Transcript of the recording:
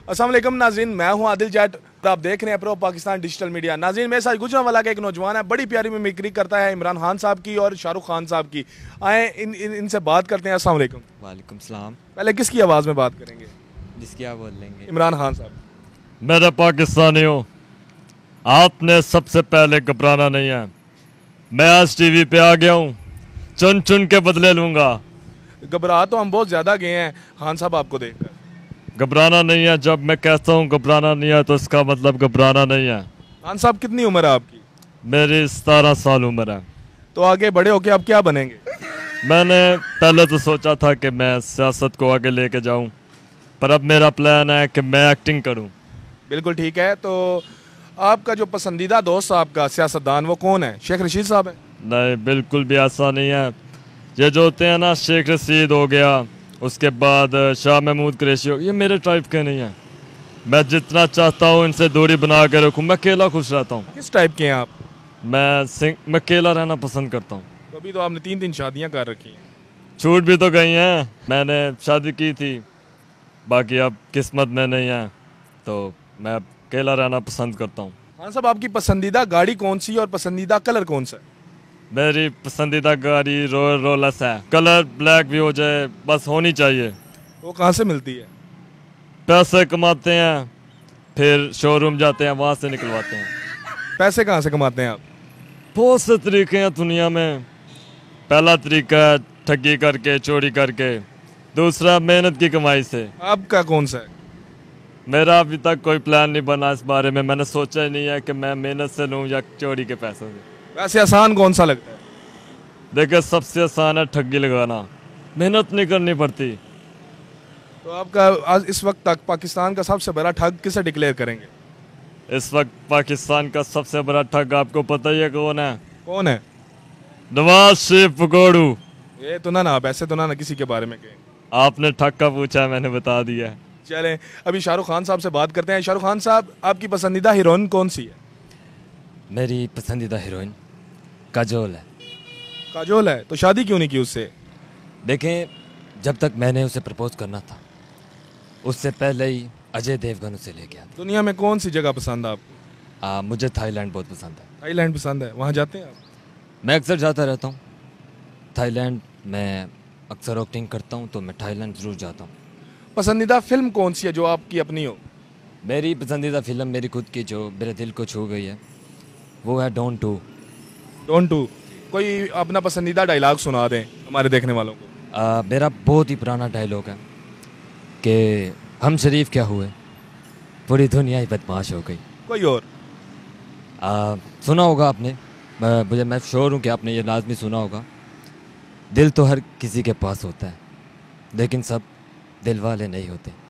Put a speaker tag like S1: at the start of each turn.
S1: अस्सलाम वालेकुम नाज़रीन, मैं हूं आदिल जाट। आप देख रहे हैं प्रो पाकिस्तान डिजिटल मीडिया। नाज़रीन, मेरे साथ गुजरांवाला का एक नौजवान है, बड़ी प्यारी मिमिक्री करता है इमरान खान साहब की और शाहरुख खान साहब की। आए इनसे बात करते हैं। अस्सलाम वालेकुम।
S2: वालेकुम सलाम।
S1: पहले किसकी आवाज़ में बात करेंगे?
S2: जिसकी आप बोल लेंगे।
S1: इमरान खान साहब।
S3: मेरे पाकिस्तानियों, आपने सबसे पहले घबराना नहीं है। मैं आज टीवी पे आ गया हूँ, चुन चुन के बदले लूंगा।
S1: घबरा तो हम बहुत ज़्यादा गए हैं खान साहब आपको देखकर।
S3: घबराना नहीं है। जब मैं कहता हूँ घबराना नहीं है तो इसका मतलब घबराना नहीं है।
S1: खान साहब कितनी उम्र है आपकी?
S3: मेरी 17 साल उम्र है।
S1: तो आगे बड़े होके आप क्या बनेंगे?
S3: मैंने पहले तो सोचा था कि मैं सियासत को आगे लेके जाऊँ, पर अब मेरा प्लान है कि मैं एक्टिंग करूँ।
S1: बिल्कुल ठीक है। तो आपका जो पसंदीदा दोस्त आपका सियासतदान वो कौन है? शेख रशीद साहब है?
S3: नहीं, बिल्कुल भी ऐसा नहीं है। ये जो होते हैं ना, शेख रशीद हो गया, उसके बाद शाह महमूद कुरैशी हो, ये मेरे टाइप के नहीं है। मैं जितना चाहता हूँ इनसे दूरी बना के रखूँ। मैं अकेला खुश रहता हूँ।
S1: किस टाइप के हैं आप?
S3: मैं अकेला रहना पसंद करता हूँ।
S1: तो अभी तो आपने 3 शादियां कर रखी हैं।
S3: छूट भी तो गई हैं। मैंने शादी की थी, बाकी अब किस्मत में नहीं है, तो मैं अब अकेला रहना पसंद करता हूँ।
S1: खान साहब, आपकी पसंदीदा गाड़ी कौन सी है और पसंदीदा कलर कौन सा है?
S3: मेरी पसंदीदा गाड़ी रॉयल रोलस है। कलर ब्लैक भी हो जाए, बस होनी चाहिए।
S1: वो कहाँ से मिलती है?
S3: पैसे कमाते हैं, फिर शोरूम जाते हैं, वहाँ से निकलवाते हैं।
S1: पैसे कहाँ से कमाते हैं आप?
S3: बहुत से तरीके हैं दुनिया में। पहला तरीका है ठगी करके, चोरी करके। दूसरा मेहनत की कमाई से।
S1: आपका कौन सा है?
S3: मेरा अभी तक कोई प्लान नहीं बना इस बारे में। मैंने सोचा ही नहीं है कि मैं मेहनत से लूँ या चोरी के पैसों से।
S1: वैसे आसान कौन सा लगता है?
S3: देखिए, सबसे आसान है ठगी लगाना, मेहनत नहीं करनी पड़ती।
S1: तो आपका आज इस वक्त तक पाकिस्तान का सबसे बड़ा ठग किसे डिक्लेयर करेंगे?
S3: इस वक्त पाकिस्तान का सबसे बड़ा ठग आपको पता ही है कौन है?
S1: कौन है?
S3: नवाज शरीफ पकोड़ू।
S1: ये तो ना आप ऐसे तो ना किसी के बारे में कहें।
S3: आपने ठग का पूछा है, मैंने बता दिया।
S1: चलें, अभी शाहरुख खान साहब से बात करते हैं। शाहरुख खान साहब, आपकी पसंदीदा हीरोइन कौन सी है?
S2: मेरी पसंदीदा हीरोइन काजोल है।
S1: काजोल है? तो शादी क्यों नहीं की उससे?
S2: देखें, जब तक मैंने उसे प्रपोज करना था, उससे पहले ही अजय देवगन उसे ले गया
S1: दुनिया में कौन सी जगह पसंद है आपको?
S2: था। मुझे थाईलैंड बहुत पसंद है।
S1: थाईलैंड पसंद है? वहाँ जाते हैं आप?
S2: मैं अक्सर जाता रहता हूँ थाईलैंड। मैं अक्सर एक्टिंग करता हूँ, तो मैं थाईलैंड ज़रूर जाता हूँ।
S1: पसंदीदा फिल्म कौन सी है जो आपकी अपनी हो?
S2: मेरी पसंदीदा फिल्म मेरी खुद की, जो मेरे दिल को छू गई है, वो है डॉन 2।
S1: Don't to. कोई अपना पसंदीदा डायलॉग सुना दें हमारे देखने वालों को।
S2: मेरा बहुत ही पुराना डायलॉग है कि हम शरीफ क्या हुए, पूरी दुनिया ही बदमाश हो गई।
S1: कोई और?
S2: सुना होगा आपने, मैं श्योर हूँ कि आपने ये लाजमी सुना होगा। दिल तो हर किसी के पास होता है, लेकिन सब दिल वाले नहीं होते।